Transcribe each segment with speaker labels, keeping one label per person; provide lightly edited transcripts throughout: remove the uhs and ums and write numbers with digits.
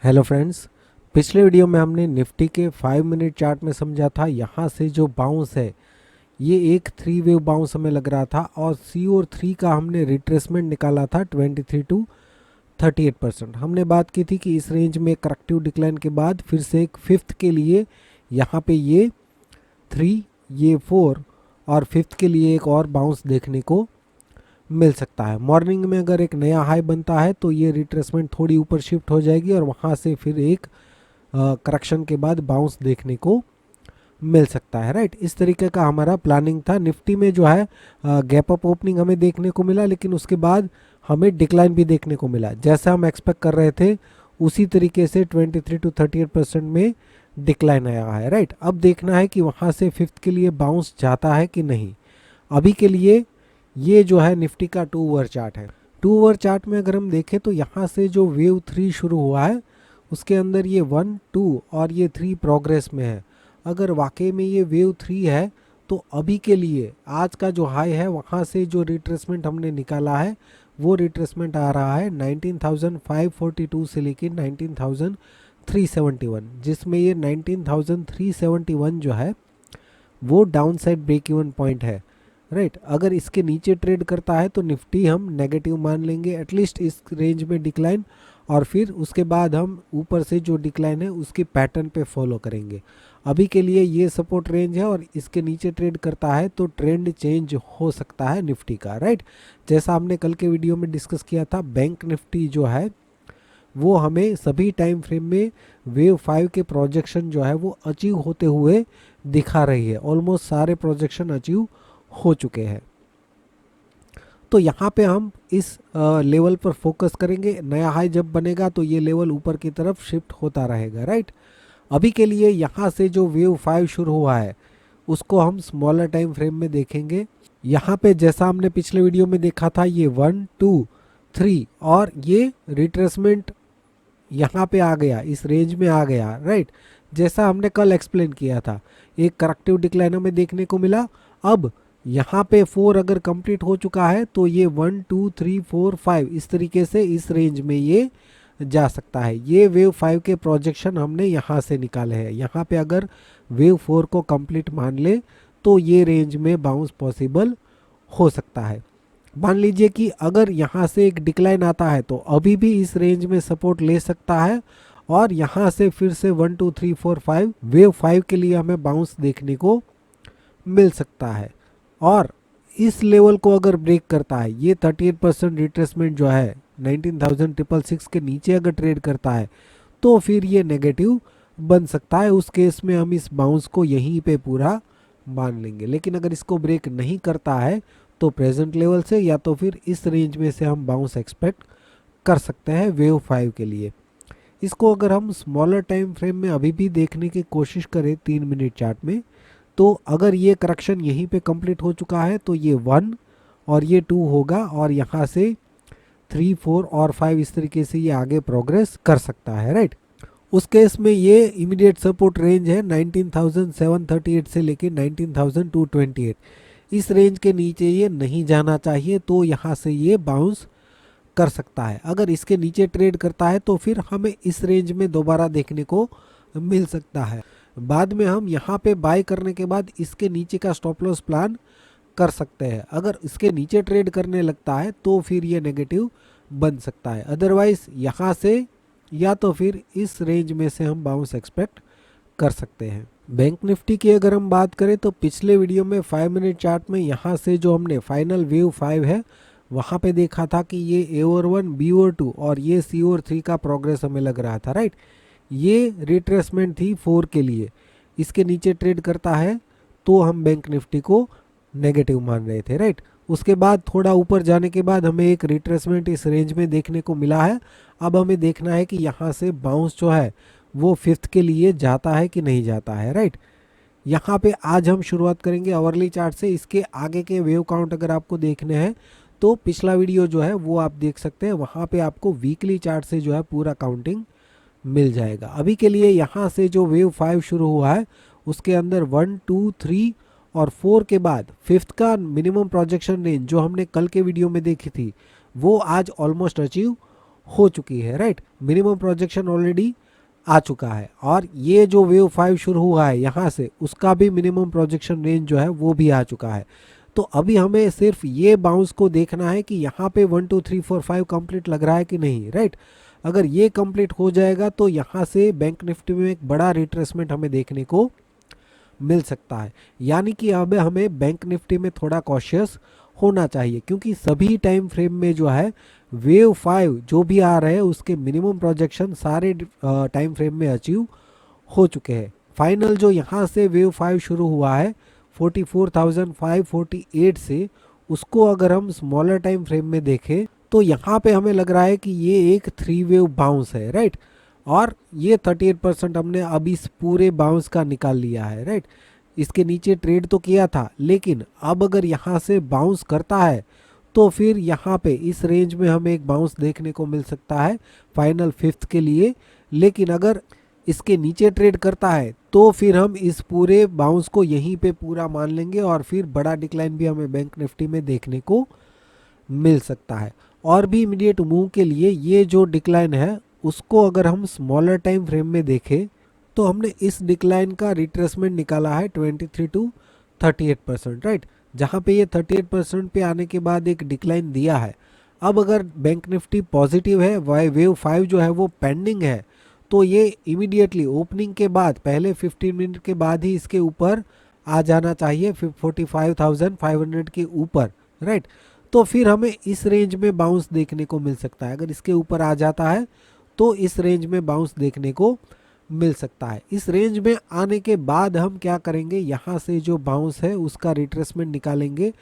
Speaker 1: Hello friends, पिछले video में हमने निफ्टी के 5 मिनट चार्ट में समझा था यहाँ से जो बाउंस है ये एक 3 वेव बाउंस हमें लग रहा था और सी और 3 का हमने रिट्रेसमेंट निकाला था 23 टू 38%। हमने बात की थी कि इस रेंज में करेक्टिव डिक्लाइन के बाद फिर से एक फिफ्थ के लिए यहाँ पे ये 3 ये 4 और फिफ्थ के लिए एक और बाउंस देखने को मिल सकता है। मॉर्निंग में अगर एक नया हाई बनता है तो ये रिट्रेसमेंट थोड़ी ऊपर शिफ्ट हो जाएगी और वहाँ से फिर एक करेक्शन के बाद बाउंस देखने को मिल सकता है। राइट, इस तरीके का हमारा प्लानिंग था। निफ्टी में जो है गैप अप ओपनिंग हमें देखने को मिला, लेकिन उसके बाद हमें डिक्लाइन भी देखने को मिला। जैसा हम एक्सपेक्ट कर रहे थे उसी तरीके से 23 टू 38% में डिक्लाइन आया है। राइट, अब देखना है कि वहाँ से फिफ्थ के लिए बाउंस जाता है कि नहीं। अभी के लिए ये जो है निफ्टी का 2 ओवर चार्ट है। 2 ओवर चार्ट में अगर हम देखें तो यहाँ से जो वेव 3 शुरू हुआ है उसके अंदर ये 1 2 और ये 3 प्रोग्रेस में है। अगर वाकई में ये वेव 3 है तो अभी के लिए आज का जो हाई है वहाँ से जो रिट्रेसमेंट हमने निकाला है वो रिट्रेसमेंट आ रहा है 19,542 से लेकर 19,371, जिसमें ये 19,371 जो है वो downside break even point है। राइट, अगर इसके नीचे ट्रेड करता है तो निफ्टी हम नेगेटिव मान लेंगे एटलीस्ट इस रेंज में डिक्लाइन, और फिर उसके बाद हम ऊपर से जो डिक्लाइन है उसके पैटर्न पे फॉलो करेंगे। अभी के लिए ये सपोर्ट रेंज है और इसके नीचे ट्रेड करता है तो ट्रेंड चेंज हो सकता है निफ्टी का। राइट, जैसा हमने कल के वीडियो में डिस्कस किया था, बैंक निफ्टी जो है वो हमें सभी टाइम फ्रेम में वेव 5 के प्रोजेक्शन जो है वो अचीव होते हुए दिखा रही है। ऑलमोस्ट सारे प्रोजेक्शन अचीव हो चुके हैं। तो यहाँ पे हम इस लेवल पर फोकस करेंगे। नया हाई जब बनेगा तो ये लेवल ऊपर की तरफ शिफ्ट होता रहेगा। राइट, अभी के लिए यहाँ से जो वेव 5 शुरू हुआ है उसको हम स्मॉलर टाइम फ्रेम में देखेंगे। यहाँ पे जैसा हमने पिछले वीडियो में देखा था ये 1 2 3 और ये रिट्रेसमेंट यहाँ पे आ गया, इस रेंज में आ गया। राइट, जैसा हमने कल एक्सप्लेन किया था, एक करेक्टिव डिक्लाइन हमें देखने को मिला। अब यहाँ पे 4 अगर कंप्लीट हो चुका है तो ये 1 2 3 4 5 इस तरीके से इस रेंज में ये जा सकता है। ये वेव 5 के प्रोजेक्शन हमने यहाँ से निकाले हैं। यहाँ पे अगर वेव 4 को कंप्लीट मान ले तो ये रेंज में बाउंस पॉसिबल हो सकता है। मान लीजिए कि अगर यहाँ से एक डिक्लाइन आता है तो अभी भी इस रेंज में सपोर्ट ले सकता है और यहाँ से फिर से 1 2 3 4 5 वेव 5 के लिए हमें बाउंस देखने को मिल सकता है। और इस लेवल को अगर ब्रेक करता है, ये 38% रिट्रेसमेंट जो है 19,666 के नीचे अगर ट्रेड करता है तो फिर ये नेगेटिव बन सकता है। उस केस में हम इस बाउंस को यहीं पे पूरा मान लेंगे। लेकिन अगर इसको ब्रेक नहीं करता है तो प्रेजेंट लेवल से या तो फिर इस रेंज में से हम बाउंस एक्सपेक्ट कर सकते हैं वेव 5 के लिए। इसको अगर हम स्मॉलर टाइम फ्रेम में अभी भी देखने की कोशिश करें 3 मिनट चार्ट में, तो अगर ये करेक्शन यहीं पे कंप्लीट हो चुका है तो ये 1 और ये 2 होगा और यहाँ से 3 4 और 5 इस तरीके से ये आगे प्रोग्रेस कर सकता है। राइट, उस केस में ये इमीडिएट सपोर्ट रेंज है 19,738 से लेके 19,228। इस रेंज के नीचे ये नहीं जाना चाहिए, तो यहाँ से ये बाउंस कर सकता है। अगर इसके नीचे ट्रेड करता है तो फिर हमें इस रेंज में दोबारा देखने को मिल सकता है। बाद में हम यहाँ पे बाय करने के बाद इसके नीचे का स्टॉप लॉस प्लान कर सकते हैं। अगर इसके नीचे ट्रेड करने लगता है तो फिर ये नेगेटिव बन सकता है। अदरवाइज यहाँ से या तो फिर इस रेंज में से हम बाउंस एक्सपेक्ट कर सकते हैं। बैंक निफ्टी की अगर हम बात करें तो पिछले वीडियो में 5 मिनट चार्ट में यहाँ से जो हमने फाइनल वेव 5 है वहाँ पे देखा था कि ये ए ओवर 1 बी ओवर 2 और ये सी ओवर 3 का प्रोग्रेस हमें लग रहा था। राइट, ये रिट्रेसमेंट थी 4 के लिए। इसके नीचे ट्रेड करता है तो हम बैंक निफ्टी को नेगेटिव मान रहे थे। राइट, उसके बाद थोड़ा ऊपर जाने के बाद हमें एक रिट्रेसमेंट इस रेंज में देखने को मिला है। अब हमें देखना है कि यहाँ से बाउंस जो है वो फिफ्थ के लिए जाता है कि नहीं जाता है। राइट, यहाँ पे आज हम शुरुआत करेंगे आवरली चार्ट से। इसके आगे के वेव काउंट अगर आपको देखने हैं तो पिछला वीडियो जो है वो आप देख सकते हैं, वहाँ पे आपको वीकली चार्ट से जो है पूरा काउंटिंग मिल जाएगा। अभी के लिए यहाँ से जो वेव 5 शुरू हुआ है उसके अंदर 1 2 3 और 4 के बाद फिफ्थ का मिनिमम प्रोजेक्शन रेंज जो हमने कल के वीडियो में देखी थी वो आज ऑलमोस्ट अचीव हो चुकी है, राइट। मिनिमम प्रोजेक्शन ऑलरेडी आ चुका है, और ये जो वेव 5 शुरू हुआ है यहाँ से, उसका भी मिनिमम प्रोजेक्शन रेंज जो है वो भी आ चुका है। तो अभी हमें सिर्फ ये बाउंस को देखना है कि यहाँ पे 1 2 3 4 5 कंप्लीट लग रहा है कि नहीं, राइट। अगर ये कंप्लीट हो जाएगा तो यहाँ से बैंक निफ्टी में एक बड़ा रिट्रेसमेंट हमें देखने को मिल सकता है। यानी कि अब हमें बैंक निफ्टी में थोड़ा कॉशियस होना चाहिए, क्योंकि सभी टाइम फ्रेम में जो है वेव 5 जो भी आ रहे हैं उसके मिनिमम प्रोजेक्शन सारे टाइम फ्रेम में अचीव हो चुके हैं। फाइनल जो यहाँ से वेव 5 शुरू हुआ है 44,548 से, उसको अगर हम स्मॉलर टाइम फ्रेम में देखें तो यहाँ पे हमें लग रहा है कि ये एक 3 वेव बाउंस है, राइट। और ये 38% हमने अब इस पूरे बाउंस का निकाल लिया है, राइट। इसके नीचे ट्रेड तो किया था, लेकिन अब अगर यहाँ से बाउंस करता है तो फिर यहाँ पे इस रेंज में हमें एक बाउंस देखने को मिल सकता है फाइनल 5th के लिए। लेकिन अगर इसके नीचे ट्रेड करता है तो फिर हम इस पूरे बाउंस को यहीं पे पूरा मान लेंगे, और फिर बड़ा डिक्लाइन भी हमें बैंक निफ्टी में देखने को मिल सकता है। और भी इमीडिएट मूव के लिए ये जो डिक्लाइन है उसको अगर हम स्मॉलर टाइम फ्रेम में देखें तो हमने इस डिक्लाइन का रिट्रेसमेंट निकाला है 23 to 38%, राइट। जहाँ पे ये 38% पे आने के बाद एक डिक्लाइन दिया है। अब अगर बैंक निफ्टी पॉजिटिव है, वेव 5 जो है वो पेंडिंग है, तो ये इमीडिएटली ओपनिंग के बाद पहले 15 मिनट के बाद ही इसके ऊपर आ जाना चाहिए 45,500 के ऊपर, राइट। तो फिर हमें इस रेंज में बाउंस देखने को मिल सकता है। अगर इसके ऊपर आ जाता है तो इस रेंज में बाउंस देखने को मिल सकता है। इस रेंज में आने के बाद हम क्या करेंगे, यहाँ से जो बाउंस है उसका रिट्रेसमेंट निकालेंगे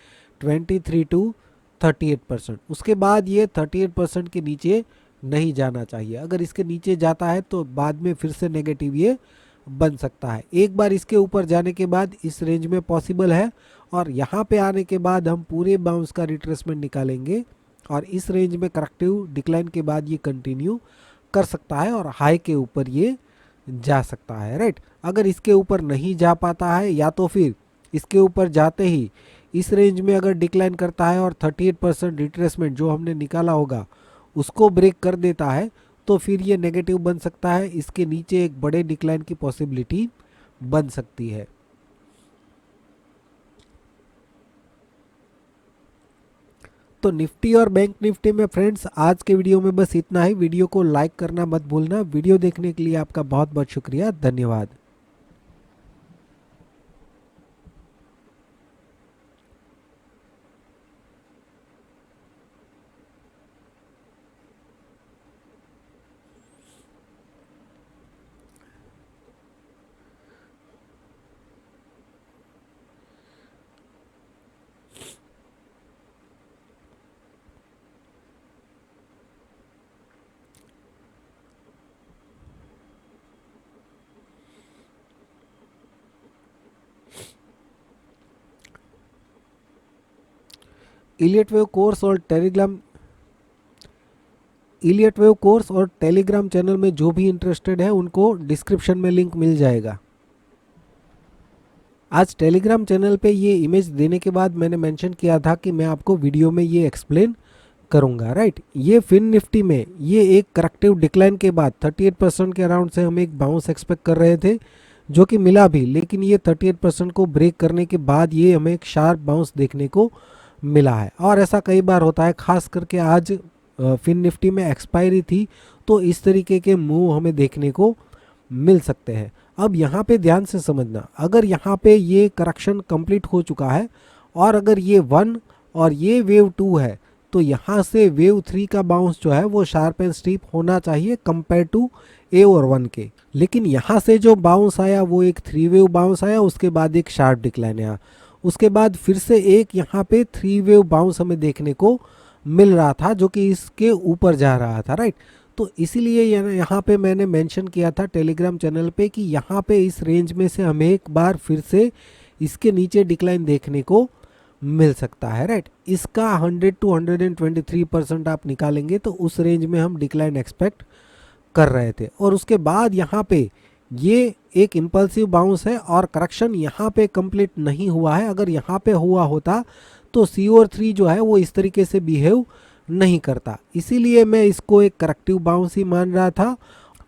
Speaker 1: 23 to 38%। उसके बाद ये 38% के नीचे नहीं जाना चाहिए। अगर इसके नीचे जाता है तो बाद में फिर से नेगेटिव ये बन सकता है। एक बार इसके ऊपर जाने के बाद इस रेंज में पॉसिबल है, और यहाँ पे आने के बाद हम पूरे बाउंस का रिट्रेसमेंट निकालेंगे, और इस रेंज में करेक्टिव डिक्लाइन के बाद ये कंटिन्यू कर सकता है और हाई के ऊपर ये जा सकता है, राइट। अगर इसके ऊपर नहीं जा पाता है, या तो फिर इसके ऊपर जाते ही इस रेंज में अगर डिक्लाइन करता है और 38% रिट्रेसमेंट जो हमने निकाला होगा उसको ब्रेक कर देता है, तो फिर ये नेगेटिव बन सकता है। इसके नीचे एक बड़े डिक्लाइन की पॉसिबिलिटी बन सकती है। तो निफ्टी और बैंक निफ्टी में फ्रेंड्स आज के वीडियो में बस इतना ही। वीडियो को लाइक करना मत भूलना। वीडियो देखने के लिए आपका बहुत बहुत शुक्रिया, धन्यवाद। इलियट वेव कोर्स और टेलीग्राम चैनल में जो भी इंटरेस्टेड है उनको डिस्क्रिप्शन में लिंक मिल जाएगा। आज टेलीग्राम चैनल पे ये इमेज देने के बाद मैंने मेंशन किया था कि मैं आपको वीडियो में ये एक्सप्लेन करूंगा, राइट। ये फिन निफ्टी में ये एक करेक्टिव डिक्लाइन के बाद 38% के अराउंड से हम एक बाउंस एक्सपेक्ट कर रहे थे, जो कि मिला भी, लेकिन ये 38% को ब्रेक करने के बाद ये हमें एक शार्प बाउंस देखने को मिला है। और ऐसा कई बार होता है, खास करके आज फिन निफ्टी में एक्सपायरी थी, तो इस तरीके के मूव हमें देखने को मिल सकते हैं। अब यहाँ पे ध्यान से समझना, अगर यहाँ पे ये करेक्शन कंप्लीट हो चुका है और अगर ये 1 और ये वेव 2 है, तो यहाँ से वेव 3 का बाउंस जो है वो शार्प एंड स्टीप होना चाहिए कंपेयर टू ए और 1 के। लेकिन यहाँ से जो बाउंस आया वो एक 3 वेव बाउंस आया, उसके बाद एक शार्प डिक्लाइन आया, उसके बाद फिर से एक यहाँ पे 3 वेव बाउंस हमें देखने को मिल रहा था जो कि इसके ऊपर जा रहा था, राइट। तो इसीलिए यहाँ पे मैंने मेंशन किया था टेलीग्राम चैनल पे कि यहाँ पे इस रेंज में से हमें एक बार फिर से इसके नीचे डिक्लाइन देखने को मिल सकता है, राइट। इसका 100 to 123% आप निकालेंगे तो उस रेंज में हम डिक्लाइन एक्सपेक्ट कर रहे थे। और उसके बाद यहाँ पे ये एक इम्पल्सिव बाउंस है और करेक्शन यहाँ पे कंप्लीट नहीं हुआ है। अगर यहाँ पे हुआ होता तो CO3 जो है वो इस तरीके से बिहेव नहीं करता, इसीलिए मैं इसको एक करेक्टिव बाउंस ही मान रहा था।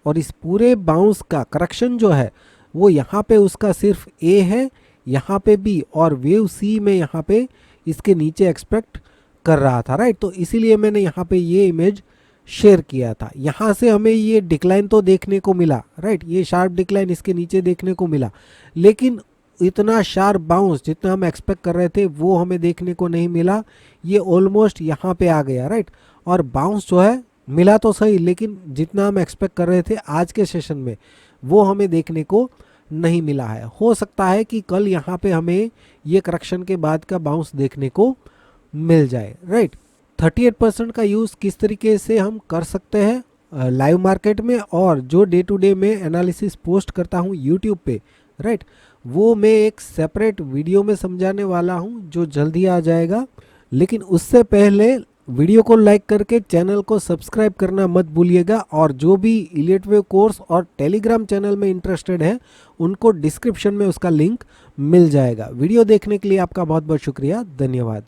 Speaker 1: और इस पूरे बाउंस का करेक्शन जो है वो यहाँ पे उसका सिर्फ ए है, यहाँ पे बी, और वेव सी में यहाँ पे इसके नीचे एक्सपेक्ट कर रहा था, राइट। तो इसीलिए मैंने यहाँ पे ये इमेज शेयर किया था। यहाँ से हमें ये डिक्लाइन तो देखने को मिला, राइट, ये शार्प डिक्लाइन इसके नीचे देखने को मिला, लेकिन इतना शार्प बाउंस जितना हम एक्सपेक्ट कर रहे थे वो हमें देखने को नहीं मिला। ये ऑलमोस्ट यहाँ पे आ गया, राइट। और बाउंस जो है मिला तो सही, लेकिन जितना हम एक्सपेक्ट कर रहे थे आज के सेशन में वो हमें देखने को नहीं मिला है। हो सकता है कि कल यहाँ पे हमें ये करेक्शन के बाद का बाउंस देखने को मिल जाए, राइट। 38% का यूज़ किस तरीके से हम कर सकते हैं लाइव मार्केट में, और जो डे टू डे में एनालिसिस पोस्ट करता हूँ यूट्यूब पे, राइट, वो मैं एक सेपरेट वीडियो में समझाने वाला हूँ जो जल्दी आ जाएगा। लेकिन उससे पहले वीडियो को लाइक करके चैनल को सब्सक्राइब करना मत भूलिएगा, और जो भी इलियट वेव कोर्स और टेलीग्राम चैनल में इंटरेस्टेड है उनको डिस्क्रिप्शन में उसका लिंक मिल जाएगा। वीडियो देखने के लिए आपका बहुत बहुत शुक्रिया, धन्यवाद।